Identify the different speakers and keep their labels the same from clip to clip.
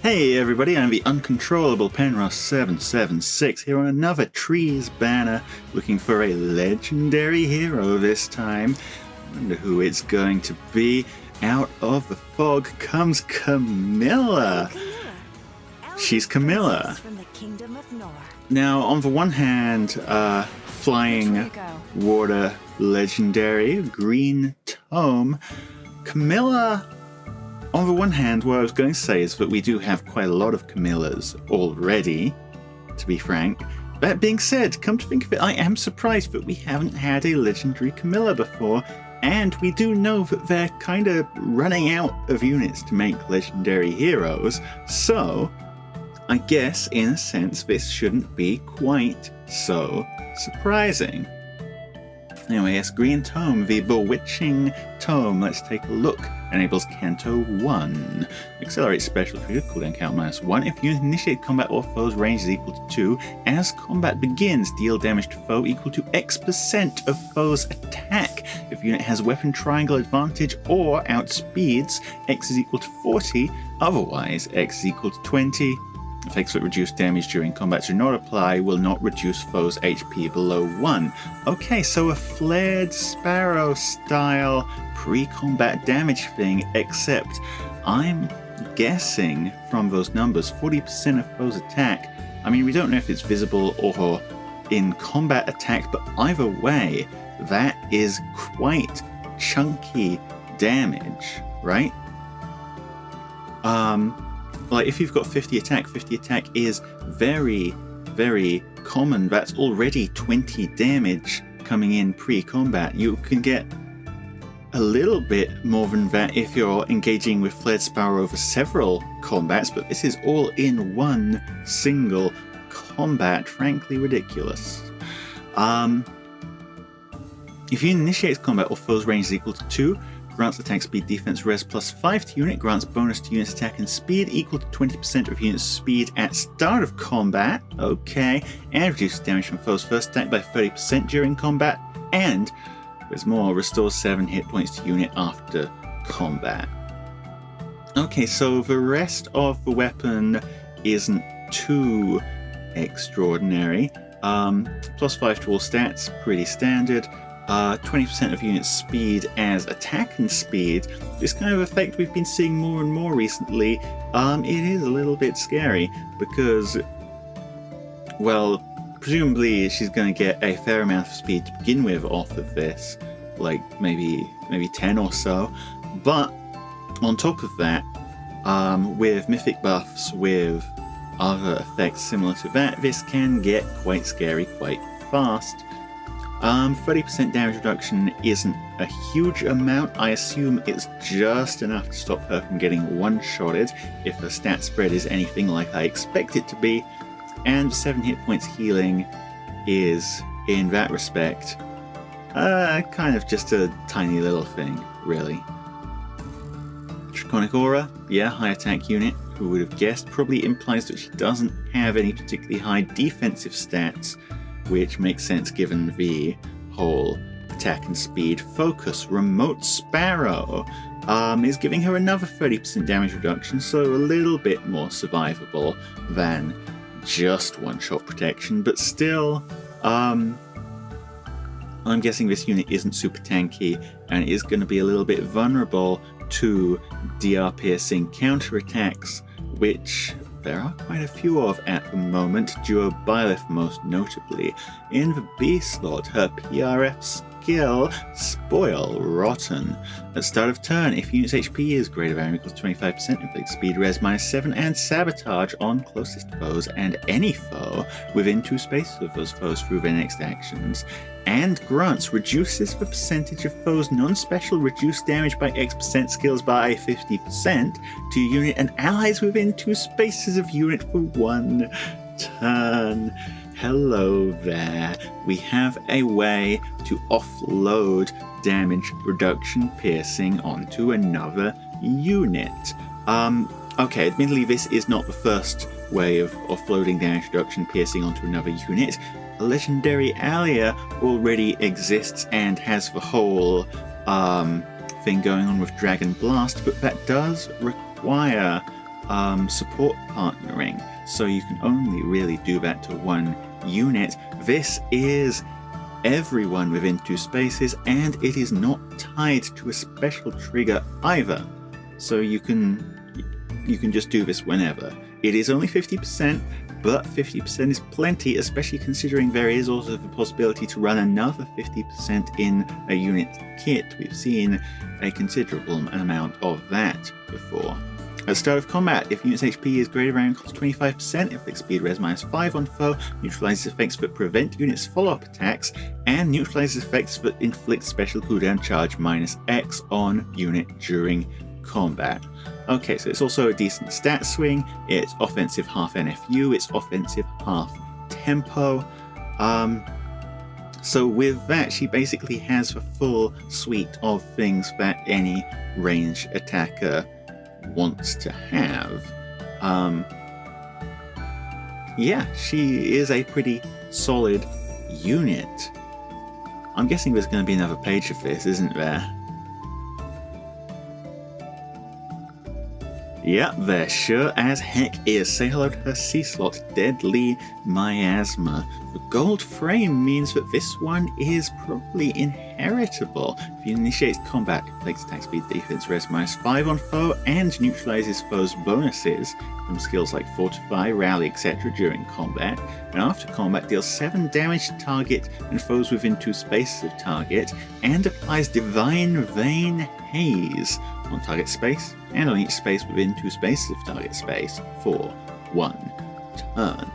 Speaker 1: Hey everybody, I'm the uncontrollable Penrose776 here on another Trees banner, looking for a legendary hero this time. I wonder who it's going to be. Out of the fog comes Camilla. She's Camilla.
Speaker 2: From the Kingdom of Nor.
Speaker 1: Now, on the one hand, flying water legendary, green tome. Camilla, on the one hand, what I was going to say is that we do have quite a lot of Camillas already, to be frank. That being said, come to think of it, I am surprised that we haven't had a legendary Camilla before, and we do know that they're kind of running out of units to make legendary heroes, so I guess, in a sense, this shouldn't be quite so surprising. Anyway, yes, Green Tome, the Bewitching Tome. Let's take a look. Enables Canto 1. Accelerates special trigger, cooldown count -1. If units initiate combat or foe's range is equal to 2, as combat begins, deal damage to foe equal to X% of foe's attack. If unit has weapon triangle advantage or outspeeds, X is equal to 40, otherwise X is equal to 20. Effects that reduce damage during combat do not apply, will not reduce foe's HP below 1. Okay, so a flared sparrow style pre-combat damage thing, except I'm guessing from those numbers 40% of foe's attack. I mean, we don't know if it's visible or in combat attack, but either way, that is quite chunky damage, right? Like, if you've got 50 attack is very, very common. That's already 20 damage coming in pre-combat. You can get a little bit more than that if you're engaging with Flared Sparrow over several combats, but this is all in one single combat. Frankly ridiculous. If you initiate combat or foe's range is equal to 2, grants attack speed defense res +5 to unit, grants bonus to unit's attack and speed equal to 20% of unit's speed at start of combat, okay, and reduces damage from foe's first attack by 30% during combat, and there's more, restores 7 hit points to unit after combat. Okay, so the rest of the weapon isn't too extraordinary. +5 to all stats, pretty standard. 20% of unit speed as attack and speed. This kind of effect we've been seeing more and more recently. It is a little bit scary because, well, presumably she's going to get a fair amount of speed to begin with off of this, like maybe 10 or so. But on top of that, with mythic buffs, with other effects similar to that, this can get quite scary quite fast. 30% damage reduction isn't a huge amount. I assume it's just enough to stop her from getting one-shotted if her stat spread is anything like I expect it to be, and 7 hit points healing is, in that respect, kind of just a tiny little thing, really. Draconic Aura, yeah, high attack unit, who would have guessed, probably implies that she doesn't have any particularly high defensive stats, which makes sense given the whole attack and speed focus. Remote Sparrow is giving her another 30% damage reduction, so a little bit more survivable than just one-shot protection, but still, I'm guessing this unit isn't super tanky and is going to be a little bit vulnerable to DR piercing counterattacks, which there are quite a few of at the moment, Duo Byleth most notably. In the B slot, her PRF skill, Spoil Rotten. At start of turn, if unit's HP is greater than or equals 25%, inflict speed res -7 and sabotage on closest foes and any foe within 2 spaces of those foes through their next actions. And grants reduces the percentage of foes' non-special reduced damage by X% skills by 50% to unit and allies within 2 spaces of unit for 1 turn. Hello there. We have a way to offload damage reduction piercing onto another unit. Okay, admittedly this is not the first way of offloading damage reduction piercing onto another unit. A legendary Alia already exists and has the whole thing going on with Dragon Blast, but that does require support partnering, so you can only really do that to one unit. This is everyone within 2 spaces, and it is not tied to a special trigger either, so you can just do this whenever. It is only 50%, but 50% is plenty, especially considering there is also the possibility to run another 50% in a unit kit. We've seen a considerable amount of that before. At the start of combat, if unit's HP is greater than or equal to 25%, inflict speed res -5 on foe, neutralizes effects that prevent units' follow-up attacks, and neutralizes effects that inflict special cooldown charge -X on unit during combat. Okay, so it's also a decent stat swing. It's offensive half NFU, it's offensive half tempo. So with that, she basically has a full suite of things that any range attacker wants to have. Yeah, she is a pretty solid unit. I'm guessing there's going to be another page of this, isn't there? Yep, there sure as heck is. Say hello to her C-slot, Deadly Miasma. The gold frame means that this one is probably inheritable. If you initiate combat, it inflicts attack speed, defense, res -5 on foe, and neutralizes foes' bonuses from skills like Fortify, Rally, etc. during combat. And after combat, deals 7 damage to target and foes within 2 spaces of target, and applies Divine Vein Haze on target space and on each space within 2 spaces of target space for 1 turn.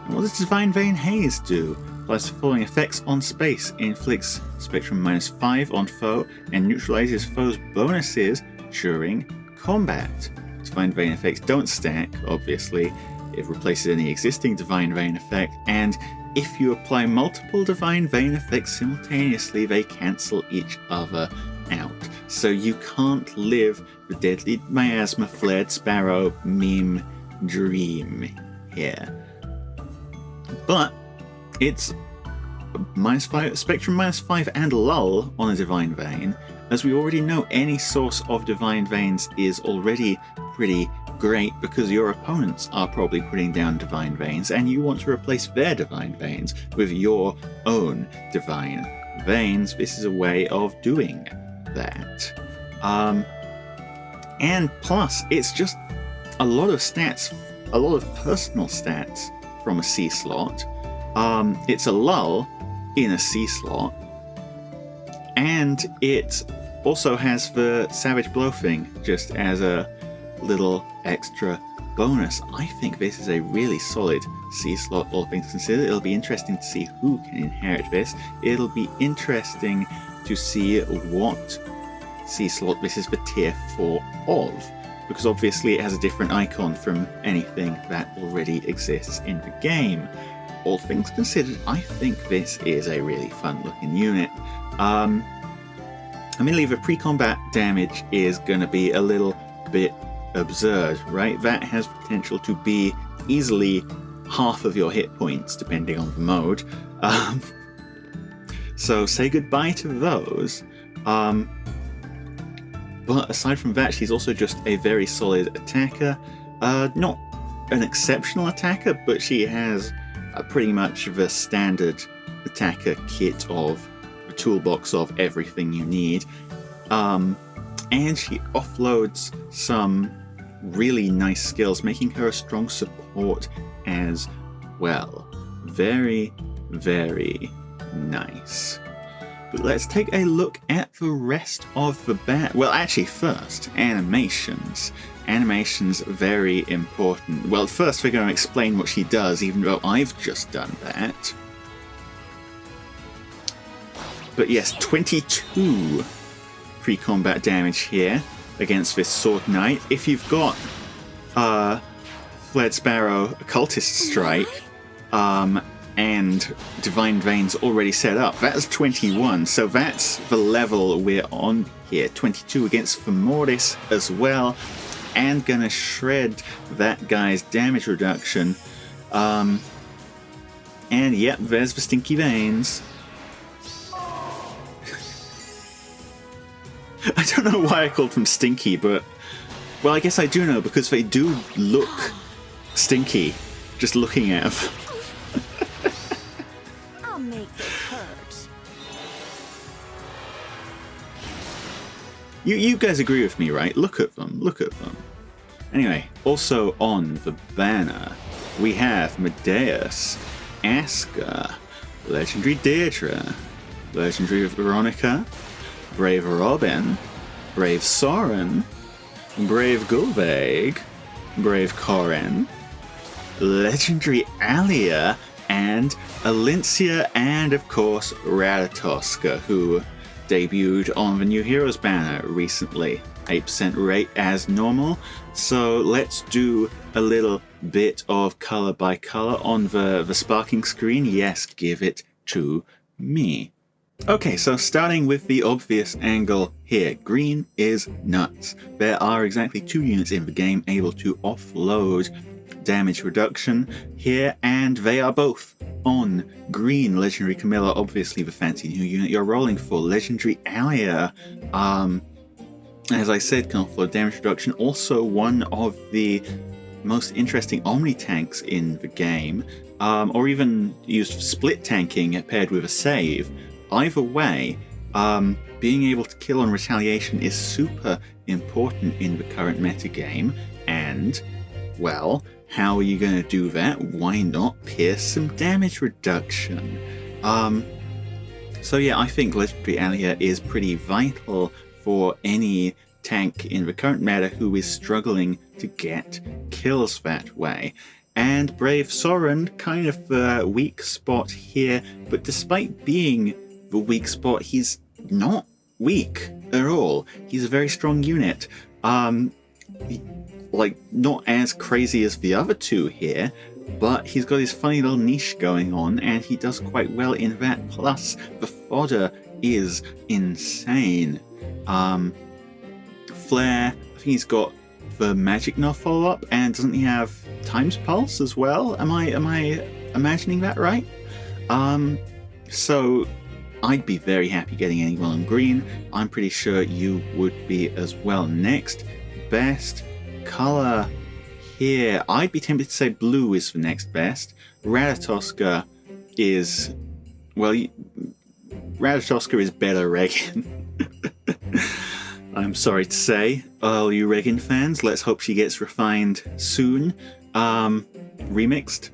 Speaker 1: And what does Divine Vein Haze do? Applies the following effects on space: inflicts Spectrum -5 on foe and neutralizes foes' bonuses during combat. Divine Vein effects don't stack, obviously. It replaces any existing Divine Vein effect, and if you apply multiple Divine Vein effects simultaneously, they cancel each other out. So you can't live the Deadly Miasma Flared Sparrow meme dream here. But it's -5, Spectrum -5 and lull on a Divine Vein. As we already know, any source of Divine Veins is already pretty great because your opponents are probably putting down Divine Veins and you want to replace their Divine Veins with your own Divine Veins. This is a way of doing that. And plus, it's just a lot of stats, a lot of personal stats from a C slot. It's a lull in a C slot, and it also has the Savage Blow thing just as a little extra bonus. I think this is a really solid C slot, all things considered. It'll be interesting to see who can inherit this. It'll be interesting to see what C slot this is the tier 4 of, because obviously it has a different icon from anything that already exists in the game. All things considered, I think this is a really fun looking unit. Admittedly, the pre-combat damage is going to be a little bit absurd, right? That has potential to be easily half of your hit points, depending on the mode. So say goodbye to those. But aside from that, she's also just a very solid attacker. Not an exceptional attacker, but she has pretty much the standard attacker kit of the toolbox of everything you need. And she offloads some really nice skills, making her a strong support as well. Very, very nice. But let's take a look at the rest of the bat. Well, actually, first, animations. Animations, very important. Well, first we're going to explain what she does, even though I've just done that. But yes, 22 pre-combat damage here against this Sword Knight. If you've got Flared Sparrow Occultist Strike, and Divine Veins already set up, that's 21, so that's the level we're on here. 22 against Femoris as well, and gonna shred that guy's damage reduction. And yep, there's the Stinky Veins. I don't know why I called them Stinky, but Well, I guess I do know, because they do look stinky, just looking at them.
Speaker 2: I'll make this hurt.
Speaker 1: You guys agree with me, right? Look at them, look at them. Anyway, also on the banner, we have Medeus, Asker, Legendary Deirdre, Legendary Veronica, Brave Robin, Brave Soren, Brave Gulveig, Brave Corin, Legendary Alia, and Alincia, and of course Ratatoska, who debuted on the New Heroes banner recently. 8% rate as normal. So let's do a little bit of color by color on the sparking screen. Yes, give it to me. Okay, so starting with the obvious angle here, green is nuts. There are exactly 2 units in the game able to offload damage reduction here, and they are both on green. Legendary Camilla, obviously the fancy new unit you're rolling for. Legendary Alia, as I said, can offload damage reduction. Also one of the most interesting Omni tanks in the game, or even used for split tanking paired with a save. Either way, being able to kill on retaliation is super important in the current metagame, and, well, how are you going to do that? Why not pierce some damage reduction? So yeah, I think Legendary Alia is pretty vital for any tank in the current meta who is struggling to get kills that way. And Brave Soren, kind of the weak spot here, but despite being the weak spot, he's not weak at all. He's a very strong unit. Like, not as crazy as the other 2 here, but he's got his funny little niche going on, and he does quite well in that. Plus, the fodder is insane. Flare, I think he's got the magic nerf follow-up, and doesn't he have Time's Pulse as well? Am I imagining that right? So I'd be very happy getting anyone on green. I'm pretty sure you would be as well. Next best color here, I'd be tempted to say blue is the next best. Ratatoska is, well, Ratatoska is better Regan. I'm sorry to say, all you Regan fans, let's hope she gets refined soon. Remixed.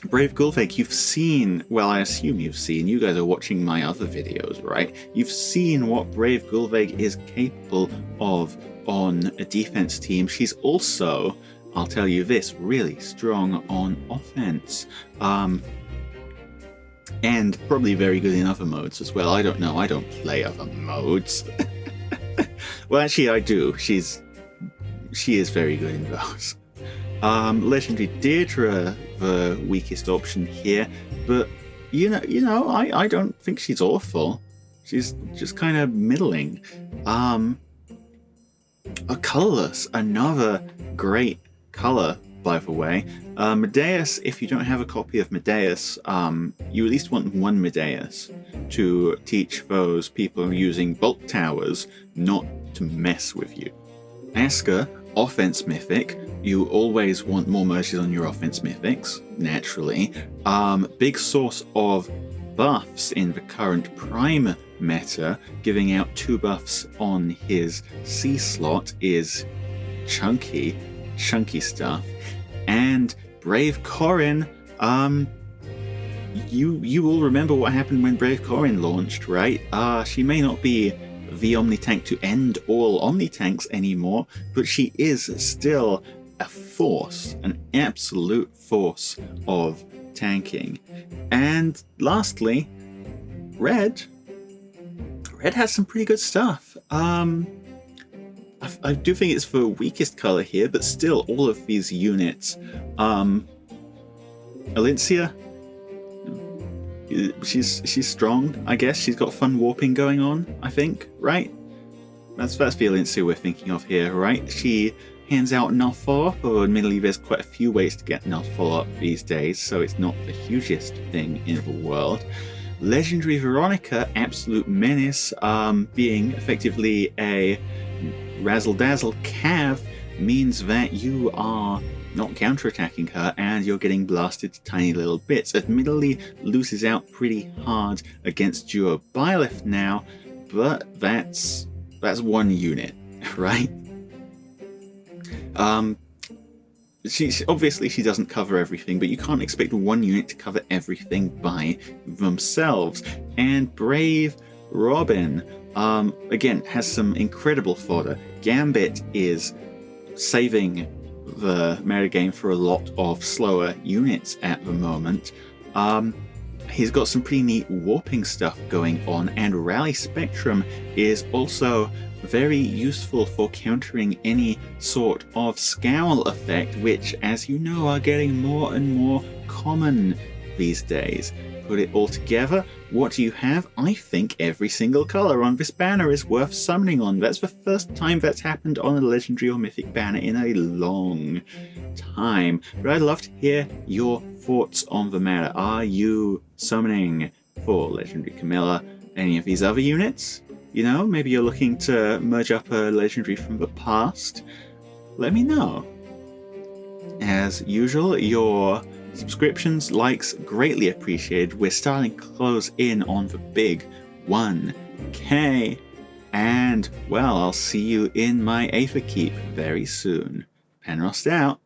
Speaker 1: Brave Gulveig, you've seen, well, I assume you've seen, you guys are watching my other videos, right? You've seen what Brave Gulveig is capable of on a defense team. She's also, I'll tell you this, really strong on offense. And probably very good in other modes as well. I don't know, I don't play other modes. Well, actually I do. She is very good in those. Legendary Deirdre, the weakest option here, but you know, I don't think she's awful. She's just kind of middling. Colorless, another great color, by the way. Medeus, if you don't have a copy of Medeus, you at least want one Medeus to teach those people using bulk towers not to mess with you. Asker, offense mythic. You always want more mercies on your offense mythics, naturally. Big source of buffs in the current Prime meta, giving out 2 buffs on his C slot is chunky stuff. And Brave Corin, you all remember what happened when Brave Corin launched, right? She may not be the Omni tank to end all Omni tanks anymore, but she is still a force, an absolute force of tanking. And lastly, Red has some pretty good stuff. I do think it's the weakest color here, but still, all of these units. Alincia, she's strong, I guess. She's got fun warping going on, I think, right? That's the Alincia we're thinking of here, right? She hands out null follow-up, or admittedly there's quite a few ways to get null follow-up these days, so it's not the hugest thing in the world. Legendary Veronica, absolute menace, being effectively a Razzle Dazzle Cav means that you are not counterattacking her and you're getting blasted to tiny little bits. Admittedly, loses out pretty hard against Duo Byleth now, but that's one unit, right? Obviously she doesn't cover everything, but you can't expect one unit to cover everything by themselves. And Brave Robin, again, has some incredible fodder. Gambit is saving the metagame for a lot of slower units at the moment. He's got some pretty neat warping stuff going on, and Rally Spectrum is also very useful for countering any sort of scowl effect, which, as you know, are getting more and more common these days. Put it all together, what do you have? I think every single colour on this banner is worth summoning on. That's the first time that's happened on a legendary or mythic banner in a long time. But I'd love to hear your thoughts on the matter. Are you summoning for legendary Camilla any of these other units? You know, maybe you're looking to merge up a legendary from the past. Let me know. As usual, your subscriptions, likes, greatly appreciated. We're starting to close in on the big 1K. And, well, I'll see you in my Aether Keep very soon. Penrost out.